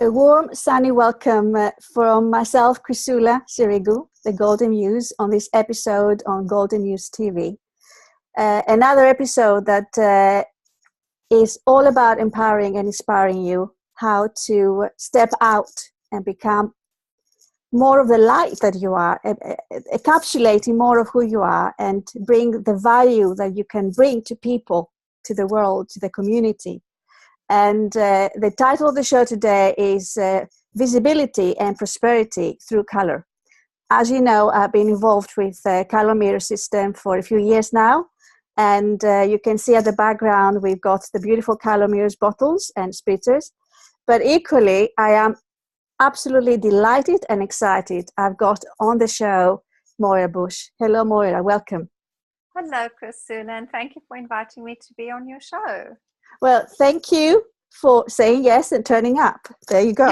A warm, sunny welcome from myself, Chrisoula, Sirigou, the Golden Muse, on this episode on GoldenMuseTV. Another episode that is all about empowering and inspiring you how to step out and become more of the light that you are, encapsulating more of who you are and bring the value that you can bring to people, to the world, to the community. And the title of the show today is Visibility and Prosperity Through Color. As you know, I've been involved with the color mirror system for a few years now. And you can see at the background, we've got the beautiful color mirrors bottles and splitters. But equally, I am absolutely delighted and excited. I've got on the show Moira Bush. Hello, Moira. Welcome. Hello, Chrisoula, and thank you for inviting me to be on your show. Well, thank you for saying yes and turning up. There you go.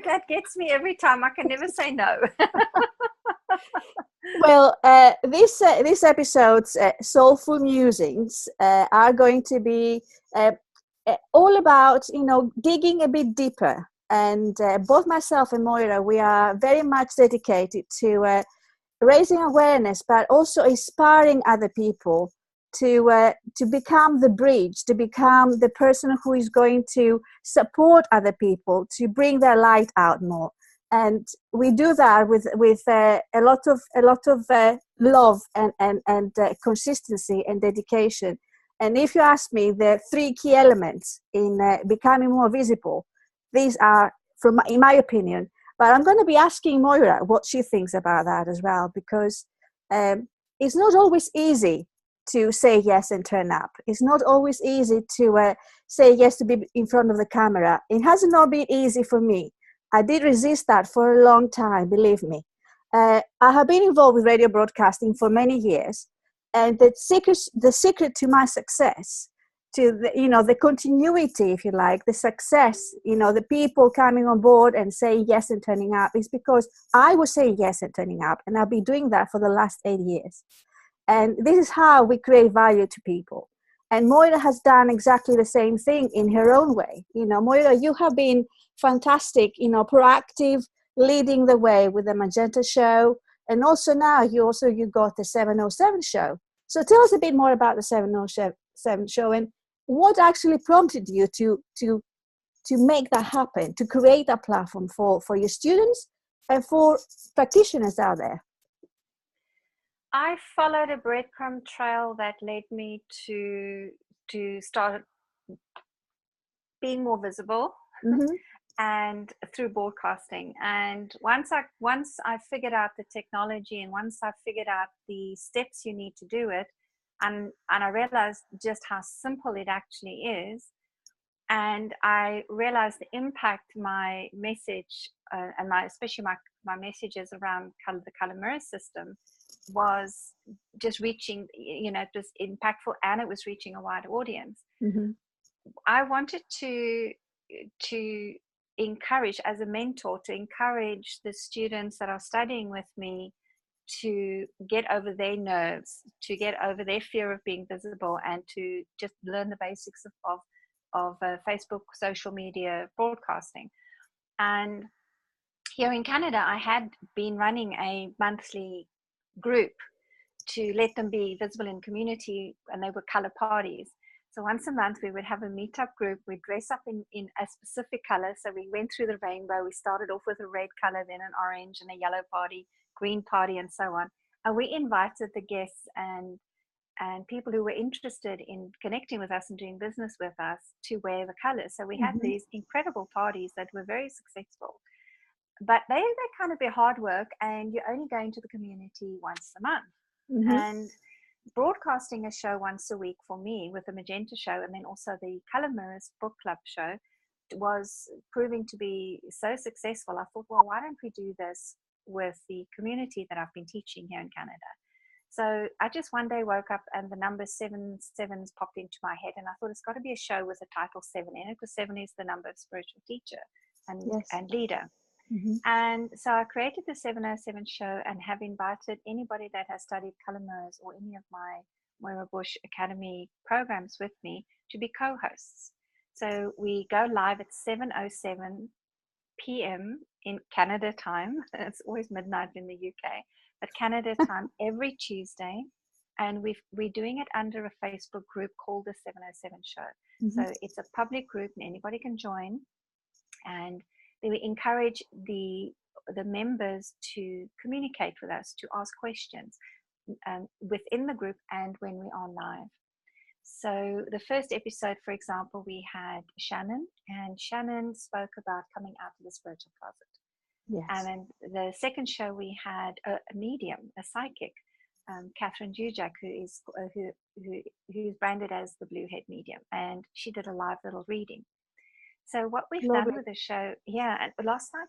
That gets me every time. I can never say no. Well, this episode's soulful musings are going to be all about, digging a bit deeper. And both myself and Moira, we are very much dedicated to raising awareness, but also inspiring other people to become the bridge, to become the person who is going to support other people, to bring their light out more. And we do that with a lot of love and consistency and dedication. And if you ask me, the three key elements in becoming more visible, these are, in my opinion. But I'm going to be asking Moira what she thinks about that as well, because it's not always easy to say yes and turn up. It's not always easy to say yes to be in front of the camera. It hasn't not been easy for me. I did resist that for a long time, believe me. I have been involved with radio broadcasting for many years, and the secret to my success, to the continuity, if you like, the success, the people coming on board and saying yes and turning up, is because I was saying yes and turning up, and I've been doing that for the last 8 years. And this is how we create value to people. And Moira has done exactly the same thing in her own way. Moira, you have been fantastic, proactive, leading the way with the Magenta show. And also now you got the 707 show. So tell us a bit more about the 707 show and what actually prompted you to make that happen, to create that platform for your students and for practitioners out there. I followed a breadcrumb trail that led me to start being more visible, and through broadcasting. And once I figured out the technology, and once I figured out the steps you need to do it, and I realized just how simple it actually is, and I realized the impact my message and especially my messages around the color mirror system was just reaching, it was impactful and it was reaching a wide audience. I wanted to encourage, as a mentor, to encourage the students that are studying with me to get over their nerves, to get over their fear of being visible, and to just learn the basics of Facebook, social media, broadcasting. And here in Canada, I had been running a monthly group to let them be visible in community, and they were color parties. So once a month we would have a meetup group. We'd dress up in a specific color. So we went through the rainbow. We started off with a red color, then an orange and a yellow party, green party, and so on. And we invited the guests and people who were interested in connecting with us and doing business with us to wear the colors. So we had these incredible parties that were very successful. But they kind of be hard work, and you're only going to the community once a month. And broadcasting a show once a week for me with the Magenta show, and then also the Color Mirrors Book Club show, was proving to be so successful. I thought, well, why don't we do this with the community that I've been teaching here in Canada? So I just one day woke up and the number 7 sevens popped into my head, and I thought it's got to be a show with the title 7 in it, because 7 is the number of spiritual teacher and leader. And so I created the 707 show and have invited anybody that has studied color mirrors or any of my Moira Bush Academy programs with me to be co-hosts. So we go live at 7:07 p.m. in Canada time. It's always midnight in the UK, but Canada time every Tuesday. And we're doing it under a Facebook group called the 707 Show. So it's a public group and anybody can join. And then we encourage the members to communicate with us, to ask questions within the group and when we are live. So the first episode, for example, we had Shannon, and Shannon spoke about coming out of the spiritual closet. Yes. And then the second show we had a medium, a psychic, Catherine Jujak, who's branded as the Blue Head Medium, and she did a live little reading. So what we've done with the show, and last night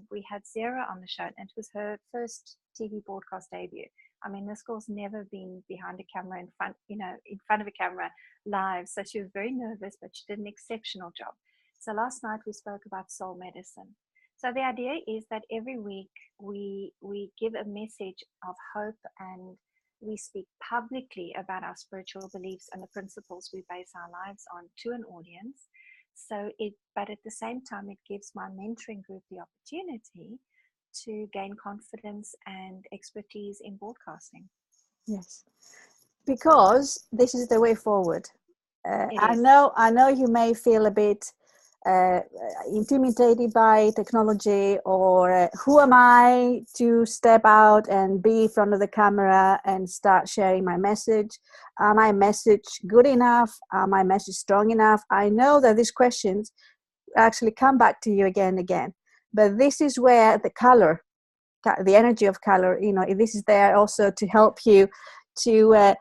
we had Sarah on the show, and it was her first TV broadcast debut. I mean, this girl's never been behind a camera in front of a camera live, so she was very nervous, but she did an exceptional job. So last night we spoke about soul medicine. So the idea is that every week we give a message of hope, and we speak publicly about our spiritual beliefs and the principles we base our lives on to an audience. But at the same time, it gives my mentoring group the opportunity to gain confidence and expertise in broadcasting. Yes, because this is the way forward. I know you may feel a bit intimidated by technology, or who am I to step out and be in front of the camera and start sharing my message? Am my message good enough? Am my message strong enough? I know that these questions actually come back to you again and again, but this is where the energy of color, this is there also to help you to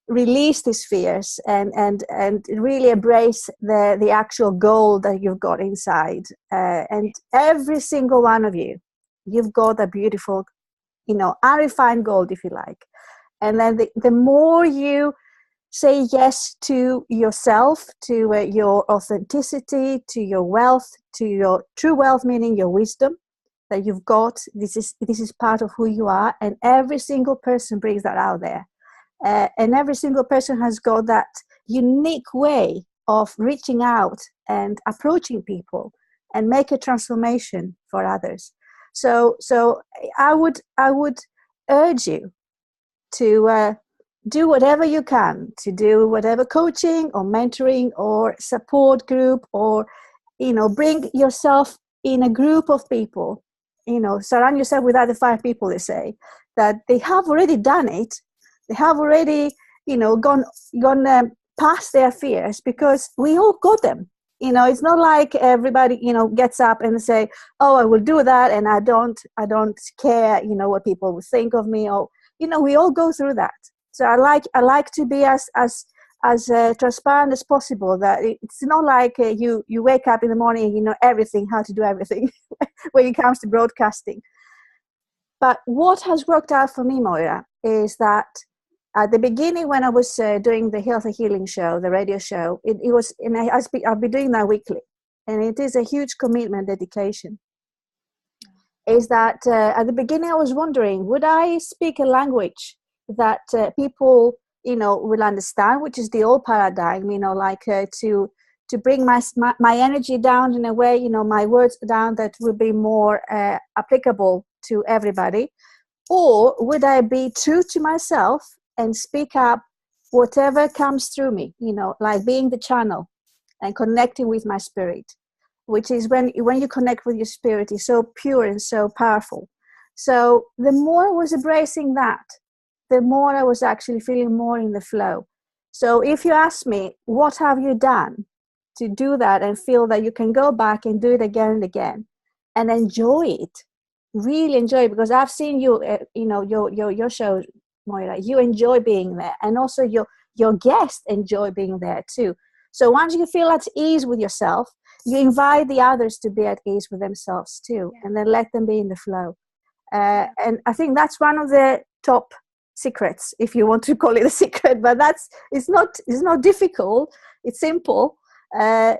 release these fears and really embrace the actual gold that you've got inside. And every single one of you've got a beautiful, unrefined gold, if you like. And then the more you say yes to yourself, to your authenticity, to your wealth, to your true wealth, meaning your wisdom that you've got, this is part of who you are, and every single person brings that out there. And every single person has got that unique way of reaching out and approaching people and make a transformation for others. So I would urge you to do whatever you can, to do whatever coaching or mentoring or support group, or bring yourself in a group of people. Surround yourself with other 5 people, they say, that they have already done it. They have already, gone past their fears, because we all got them. It's not like everybody, gets up and say, "Oh, I will do that," and I don't care, what people will think of me. Or, we all go through that. So I like to be as transparent as possible. That it's not like you wake up in the morning and you know everything, how to do everything when it comes to broadcasting. But what has worked out for me, Moira, is that at the beginning, when I was doing the Health and Healing show, the radio show, it was, and I'll be doing that weekly, and it is a huge commitment, dedication. Is that at the beginning I was wondering, would I speak a language that people, will understand, which is the old paradigm, like to bring my energy down in a way, my words down, that would be more applicable to everybody? Or would I be true to myself and speak up whatever comes through me, like being the channel and connecting with my spirit, which is when you connect with your spirit, is so pure and so powerful. So the more I was embracing that, the more I was actually feeling more in the flow. So if you ask me, what have you done to do that and feel that you can go back and do it again and again and enjoy it, really enjoy it? Because I've seen you, your show, Moira, you enjoy being there, and also your guests enjoy being there too. So once you feel at ease with yourself, you invite the others to be at ease with themselves too, and then let them be in the flow. And I think that's one of the top secrets, if you want to call it a secret, but it's not difficult. It's simple. And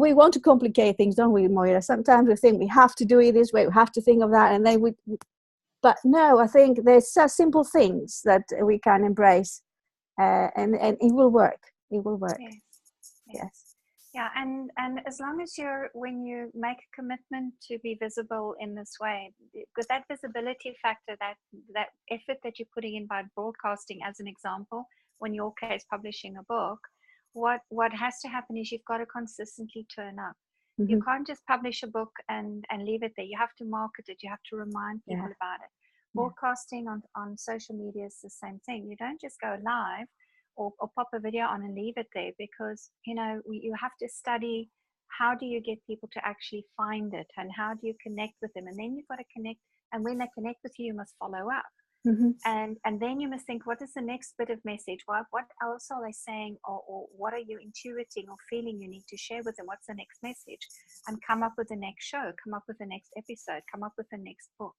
we want to complicate things, don't we, Moira? Sometimes we think we have to do it this way, we have to think of that, and then but no, I think there's such simple things that we can embrace, and it will work. It will work. Yes. Yeah, and as long as when you make a commitment to be visible in this way, with that visibility factor, that effort that you're putting in by broadcasting, as an example, or in your case, publishing a book, what has to happen is you've got to consistently turn up. You Mm-hmm. can't just publish a book and leave it there. You have to market it. You have to remind people about it. Broadcasting on social media is the same thing. You don't just go live or pop a video on and leave it there, because you have to study how do you get people to actually find it, and how do you connect with them, and then you've got to connect, and when they connect with you, you must follow up. Mm-hmm. And then you must think, what is the next bit of message? What else are they saying, or what are you intuiting or feeling you need to share with them? What's the next message? And come up with the next show, come up with the next episode, come up with the next book.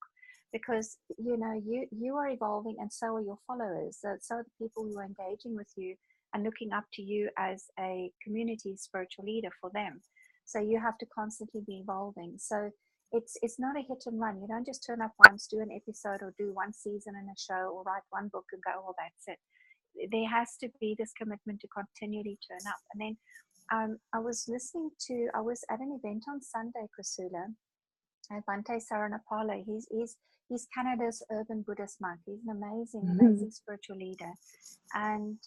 Because you are evolving, and so are your followers. So are the people who are engaging with you and looking up to you as a community spiritual leader for them. So you have to constantly be evolving. So it's not a hit and run. You don't just turn up once, do an episode, or do one season in a show, or write one book and go, well, that's it. There has to be this commitment to continually turn up. And then I was at an event on Sunday, Chrisoula, and Bhante Saranapala. He's Canada's urban Buddhist monk. He's an amazing spiritual leader, and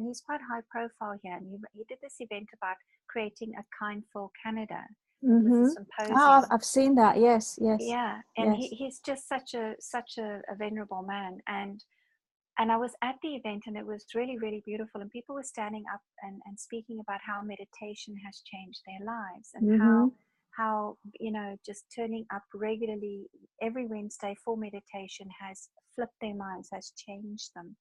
he's quite high profile here. And he did this event about creating a kindful Canada. It was a symposium. Oh, I've seen that. Yes. Yeah, and yes. he's just such a venerable man. And I was at the event, and it was really, really beautiful. And people were standing up and speaking about how meditation has changed their lives, and how just turning up regularly every Wednesday for meditation has flipped their minds, has changed them.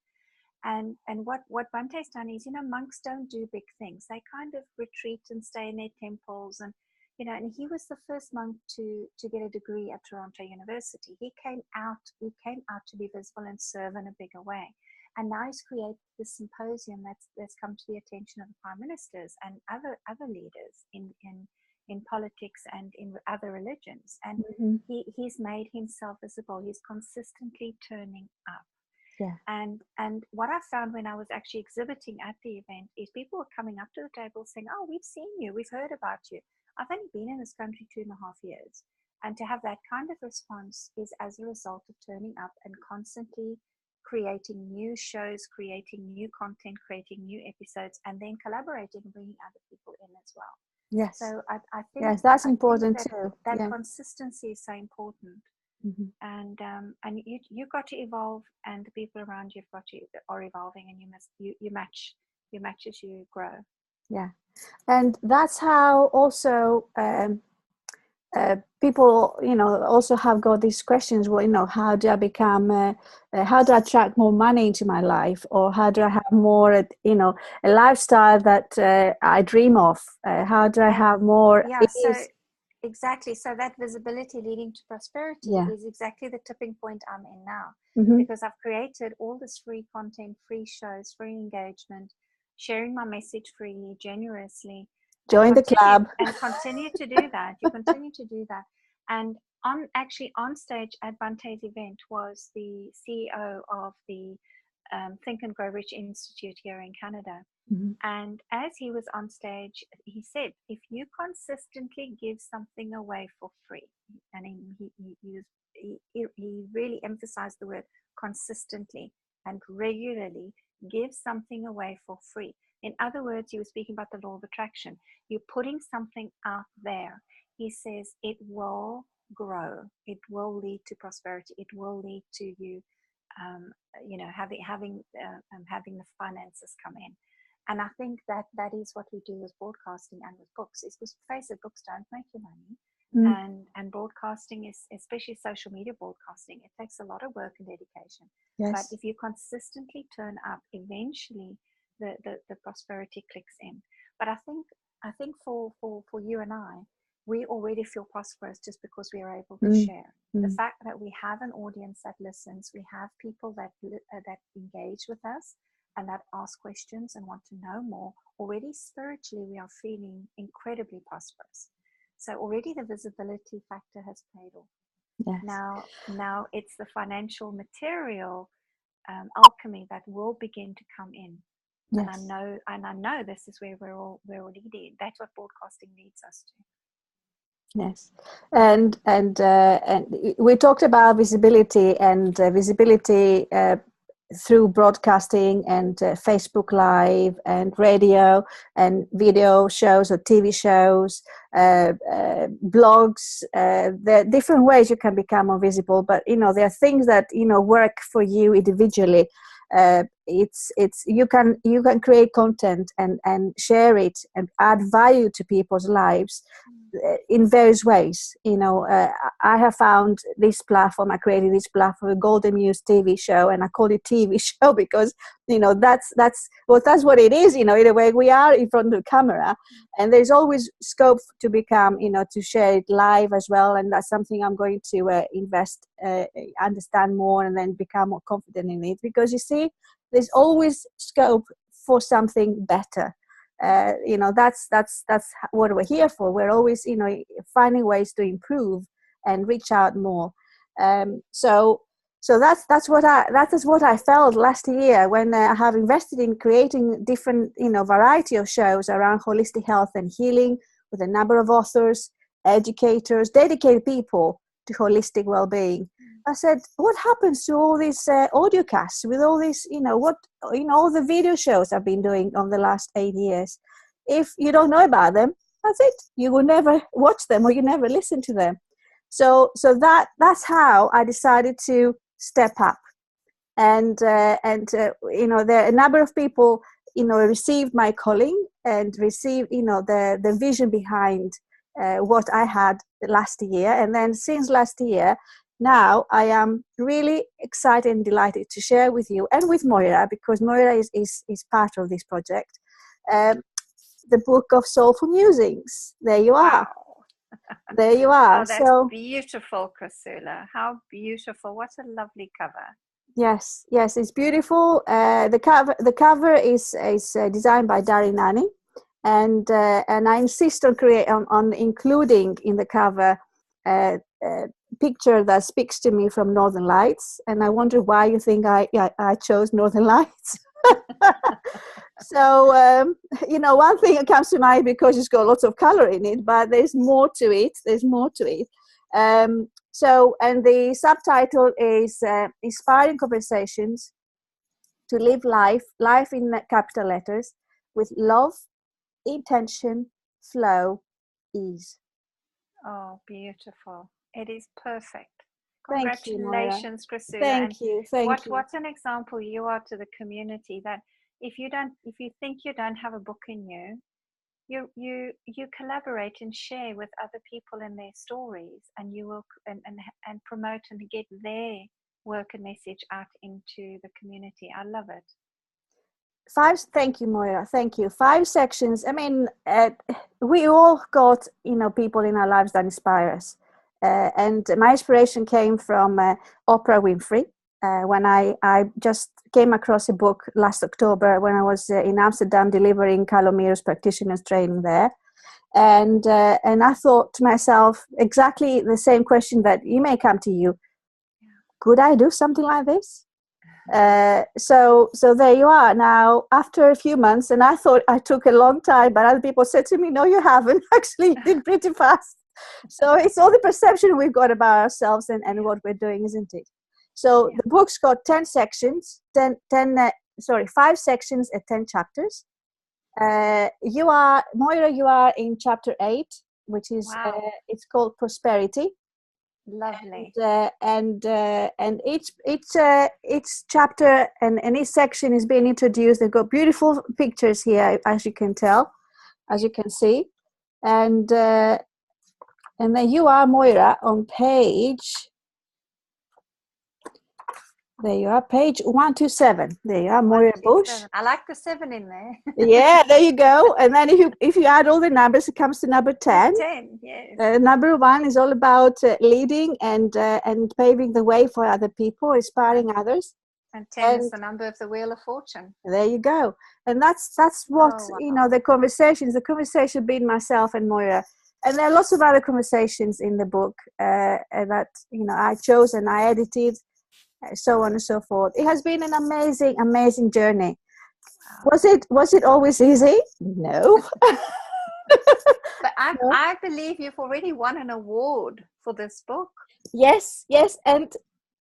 And what Bante's done is, monks don't do big things. They kind of retreat and stay in their temples, and and he was the first monk to get a degree at Toronto University. He came out to be visible and serve in a bigger way. And now he's created this symposium that's come to the attention of the prime ministers and other leaders in politics and in other religions. And he's made himself visible. He's consistently turning up. Yeah. And what I found when I was actually exhibiting at the event is people were coming up to the table saying, oh, we've seen you, we've heard about you. I've only been in this country 2.5 years. And to have that kind of response is as a result of turning up and constantly creating new shows, creating new content, creating new episodes, and then collaborating and bringing other people in as well. Yes. So I think that's important too. That consistency is so important. And you got to evolve, and the people around you are evolving, and you match as you grow. Yeah, and that's how also people also have got these questions. Well, how do I become how do I attract more money into my life, or how do I have more a lifestyle that I dream of? How do I have more ease? Exactly. So that visibility leading to prosperity is exactly the tipping point I'm in now, because I've created all this free content, free shows, free engagement, sharing my message freely, generously. Join the club. And continue to do that. You continue to do that. And on stage at Bante's event was the CEO of the Think and Grow Rich Institute here in Canada. And as he was on stage, he said, if you consistently give something away for free, and he really emphasized the word consistently and regularly, give something away for free. In other words, he was speaking about the law of attraction. You're putting something out there. He says it will grow. It will lead to prosperity. It will lead to you, having the finances come in. And I think that is what we do with broadcasting and with books. Is because face it, books don't make you money, and broadcasting is, especially social media broadcasting, it takes a lot of work and dedication. Yes. But if you consistently turn up, eventually the prosperity clicks in. But I think for you and I, we already feel prosperous just because we are able to share. The fact that we have an audience that listens, we have people that engage with us and that ask questions and want to know more, already spiritually we are feeling incredibly prosperous. So already the visibility factor has paid off. Yes. Now it's the financial material alchemy that will begin to come in. Yes. And I know this is where we're all leading. That's what broadcasting leads us to. Yes, and we talked about visibility and visibility through broadcasting and Facebook Live and radio and video shows or TV shows, blogs. There are different ways you can become more visible, but there are things that work for you individually. It's you can create content and share it and add value to people's lives in various ways. I have found this platform. I created this platform, a GoldenMuseTV show, and I call it TV show because that's what it is. In a way, we are in front of the camera, and there's always scope to become, to share it live as well. And that's something I'm going to invest, understand more, and then become more confident in it. Because you see, there's always scope for something better. That's what we're here for. We're always finding ways to improve and reach out more. So that's what I felt last year when I have invested in creating different variety of shows around holistic health and healing with a number of authors, educators, dedicated people to holistic well-being. I said, what happens to all these audiocasts with all these, all the video shows I've been doing over the last 8 years? If you don't know about them, that's it. You will never watch them or you never listen to them. So that's how I decided to step up. And there are a number of people, received my calling and received, the vision behind what I had last year. And then since last year, now I am really excited and delighted to share with you and with Moira, because Moira is part of this project, the book of Soulful Musings. There you are. Wow. There you are. Oh, that's beautiful, Chrisoula. How beautiful. What a lovely cover. Yes, it's beautiful. The cover is designed by Darren Nanny, and I insist on including in the cover a picture that speaks to me from Northern Lights, and I wonder why you think I chose Northern Lights. So one thing that comes to mind, because it's got lots of color in it, but there's more to it. And the subtitle is Inspiring Conversations to Live Life in capital letters, with love, intention, flow, ease. Oh, beautiful. It is perfect. Thank you, Moira. Congratulations, Chrisoula. Thank you. What an example you are to the community, that if you think you don't have a book in you collaborate and share with other people in their stories, and you will and promote and get their work and message out into the community. I love it. Thank you, Moira. Thank you. 5 sections. I mean, we all got people in our lives that inspire us, and my inspiration came from Oprah Winfrey. When I just came across a book last October when I was in Amsterdam delivering Calomiros practitioners training there, and I thought to myself exactly the same question that you may come to you. Could I do something like this? So there you are now after a few months, and I thought I took a long time, but other people said to me, no, you haven't. Actually, you did pretty fast. So it's all the perception we've got about ourselves and what we're doing, isn't it? So the book's got 10 sections, 5 sections and 10 chapters. Moira, you are in chapter 8, which is it's called Prosperity. Lovely. And each chapter and each section is being introduced. They've got beautiful pictures here, as you can see, and then you are, Moira, on page. There you are, page 127. There you are, Moira Bush. I like the 7 in there. Yeah, there you go. And then if you add all the numbers, it comes to number 10. 10, yes. Number 1 is all about leading and paving the way for other people, inspiring others. And 10 is the number of the Wheel of Fortune. There you go. And that's what the conversation between myself and Moira. And there are lots of other conversations in the book that I chose and I edited. So on and so forth. It has been an amazing, amazing journey. Wow. Was it always easy? No. But No. I believe you've already won an award for this book. Yes, and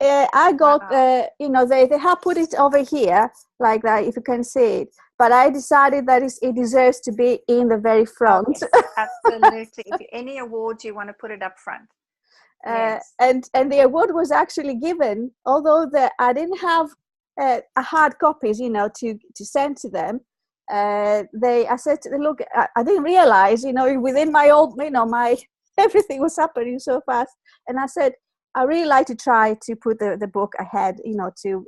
I got Wow. they have put it over here like that if you can see it, but I decided that it deserves to be in the very Oh, front. yes, absolutely. If any awards you want to put it up front. Yes. And the award was actually given, although I didn't have a hard copies, to send to them. I said to them, look, I didn't realize, within my old, my everything was happening so fast, and I said, I really like to try to put the book ahead, to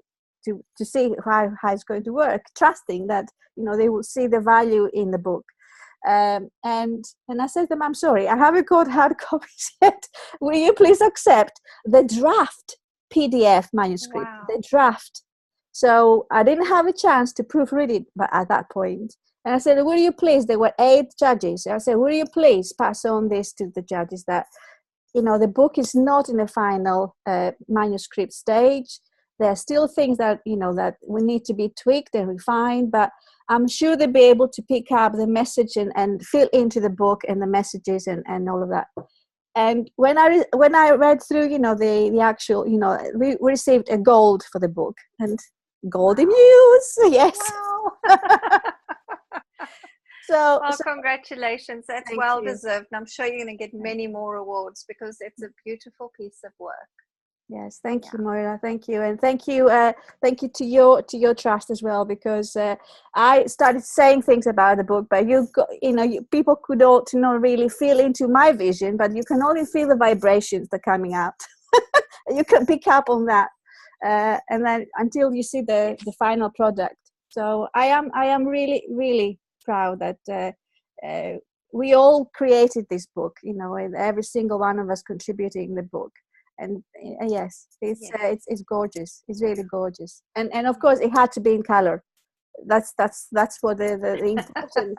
see how it's going to work, trusting that they will see the value in the book. And I said to them, I'm sorry, I haven't got hard copies yet. Will you please accept the draft PDF manuscript, Wow. the draft? So I didn't have a chance to proofread it at that point. And I said, will you please, there were 8 judges. I said, will you please pass on this to the judges that, the book is not in the final manuscript stage. There are still things that, that we need to be tweaked and refined, but I'm sure they'll be able to pick up the message and fill into the book and the messages and all of that. And when I read through, the actual, we received a gold for the book, and Golden Muse, yes. Wow. So Congratulations. That's well deserved. And I'm sure you're going to get many more awards because it's a beautiful piece of work. Yes, thank you, Moira. Thank you, and thank you to your trust as well, because I started saying things about the book, but people could not really feel into my vision, but you can only feel the vibrations that are coming out. You can pick up on that, and then until you see the final product. So I am really, really proud that we all created this book. And every single one of us contributing the book. And yes, it's gorgeous. It's really gorgeous, and of course it had to be in color. That's what the important.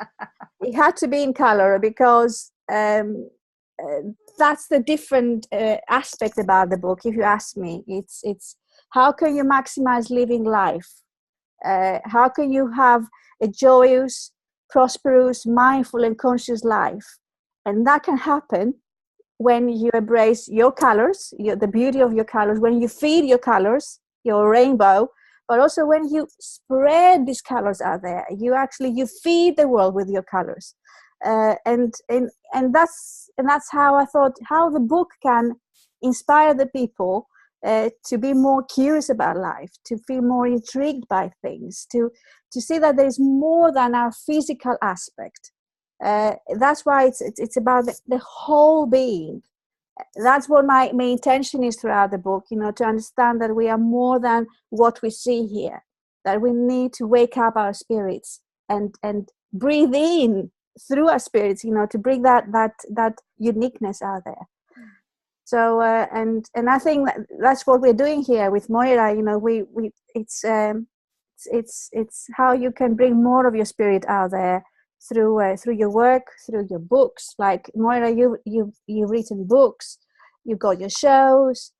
It had to be in color because that's the different aspect about the book. If you ask me, it's how can you maximize living life? How can you have a joyous, prosperous, mindful, and conscious life? And that can happen when you embrace your colors, the beauty of your colors, when you feed your colors, your rainbow, but also when you spread these colors out there, you feed the world with your colors, and that's how I thought how the book can inspire the people to be more curious about life, to feel more intrigued by things, to see that there is more than our physical aspect. That's why it's about the whole being. That's what my intention is throughout the book, to understand that we are more than what we see here, that we need to wake up our spirits and breathe in through our spirits, to bring that uniqueness out there. So and I think that's what we're doing here with Moira. It's how you can bring more of your spirit out there through your work, through your books. Like Moira, you've written books, you've got your shows,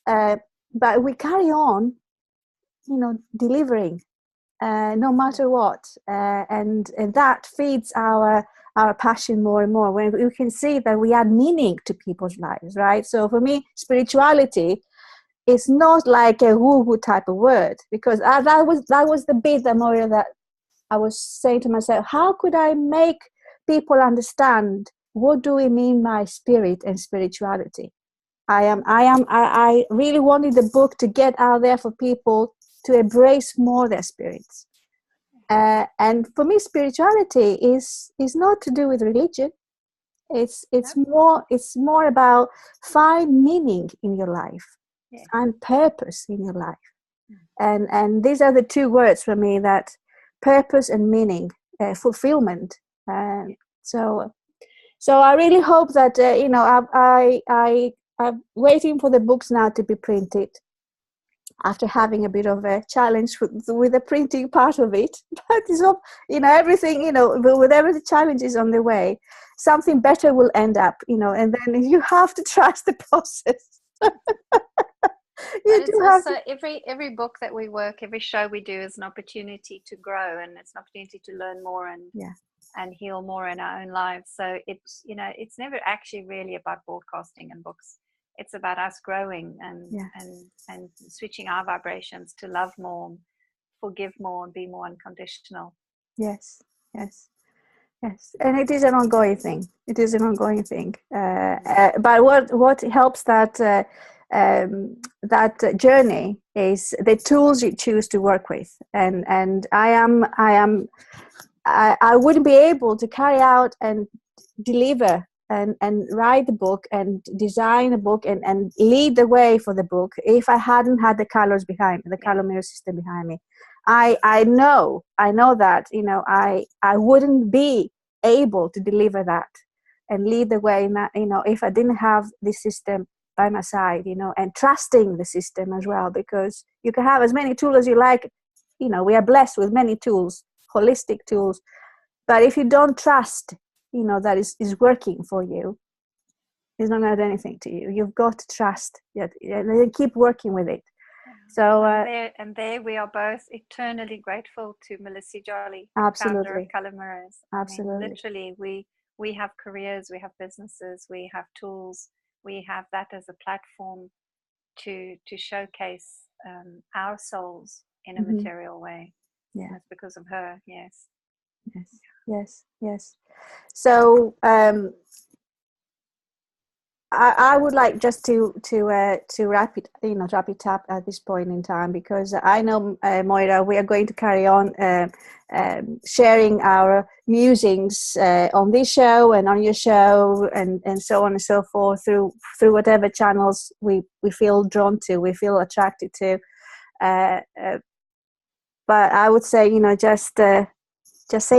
but we carry on, delivering, no matter what, and that feeds our passion more and more. When we can see that we add meaning to people's lives, right? So for me, spirituality is not like a woo-woo type of word, because that was the bit that Moira, that I was saying to myself, how could I make people understand what do we mean by spirit and spirituality? I really wanted the book to get out there for people to embrace more their spirits. And for me, spirituality is not to do with religion. It's more about find meaning in your life, find purpose in your life, and these are the 2 words for me, that purpose and meaning, fulfillment. So I really hope that I'm waiting for the books now to be printed, after having a bit of a challenge with the printing part of it. But it's not, everything, whatever the challenge is on the way, something better will end up, and then you have to trust the process. You And do it's have also every book that we work, every show we do is an opportunity to grow, and it's an opportunity to learn more yeah, and heal more in our own lives. So it's, you know, it's never actually really about broadcasting and books. It's about us growing yeah. and switching our vibrations to love more, forgive more, and be more unconditional. Yes, yes, yes. And it is an ongoing thing. It is an ongoing thing. But what helps that journey is the tools you choose to work with. And I wouldn't be able to carry out and deliver and write the book and design a book and lead the way for the book if I hadn't had the colors behind me, the color mirror system behind me. I know that, you know, I wouldn't be able to deliver that and lead the way in that, you know, if I didn't have this system by my side, you know, and trusting the system as well, because you can have as many tools as you like. You know, we are blessed with many tools, holistic tools, but if you don't trust, you know, that is working for you, it's not going to do anything to you. You've got to trust it and keep working with it. So and there we are both eternally grateful to Melissa Jolly, founder of absolutely, Color Mirrors. absolutely. I mean, literally, we have careers, we have businesses, we have tools, we have that as a platform to showcase our souls in a material way. Yeah, that's because of her. Yes, yes, yes, yes. So I would like just to wrap it, you know, wrap it up at this point in time, because I know, Moira, we are going to carry on sharing our musings on this show and on your show and so on and so forth through whatever channels we feel drawn to, we feel attracted to. But I would say, you know, just say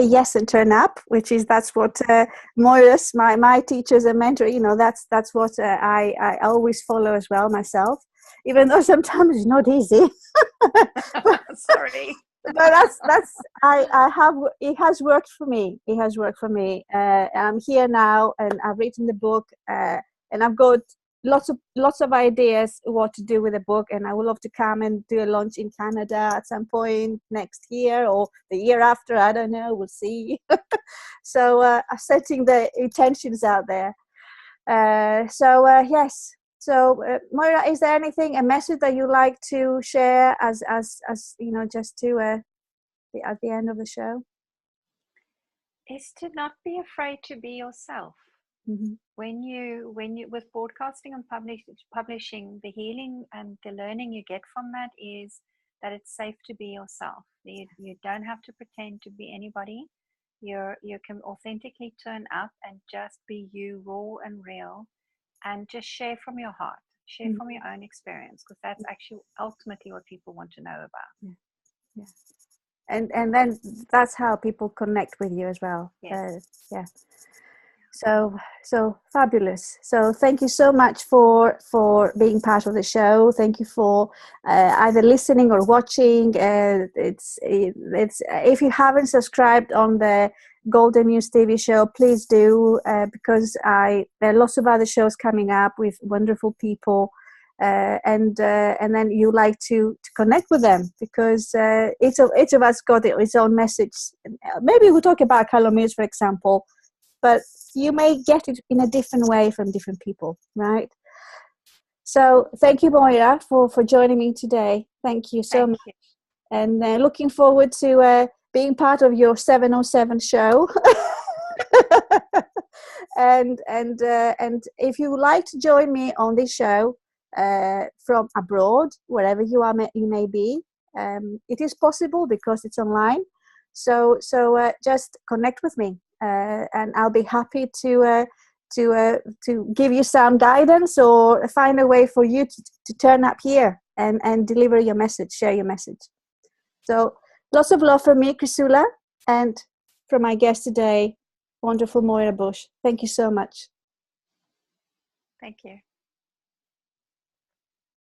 yes and turn up, that's what Moira's, my teachers and mentor, you know, that's what I always follow as well myself, even though sometimes it's not easy. sorry. But I have, it has worked for me. It has worked for me. I'm here now, and I've written the book, and I've got lots of ideas what to do with the book, and I would love to come and do a launch in Canada at some point next year or the year after. I don't know. We'll see. So I'm setting the intentions out there. Yes. So Moira, is there anything, a message that you like to share as you know, just to at the end of the show? Is to not be afraid to be yourself. When you with broadcasting and publishing, the healing and the learning you get from that is that it's safe to be yourself. You don't have to pretend to be anybody. You can authentically turn up and just be you, raw and real, and just share from your heart, share from your own experience, because that's actually ultimately what people want to know about. Yeah. And then that's how people connect with you as well. Yes. Yeah. So fabulous. So thank you so much for being part of the show. Thank you for either listening or watching. It's if you haven't subscribed on the GoldenMuseTV show, please do, because there are lots of other shows coming up with wonderful people. And then you like to connect with them, because each of us got its own message. Maybe we'll talk about color mirrors, for example, but you may get it in a different way from different people, right? So thank you, Moira, for joining me today. Thank you so much. And looking forward to being part of your 707 show. and if you would like to join me on this show from abroad, wherever you may be, it is possible because it's online. So just connect with me, and I'll be happy to give you some guidance or find a way for you to turn up here and deliver your message, share your message. So lots of love from me, Chrisoula, and from my guest today, wonderful Moira Bush. Thank you so much. Thank you.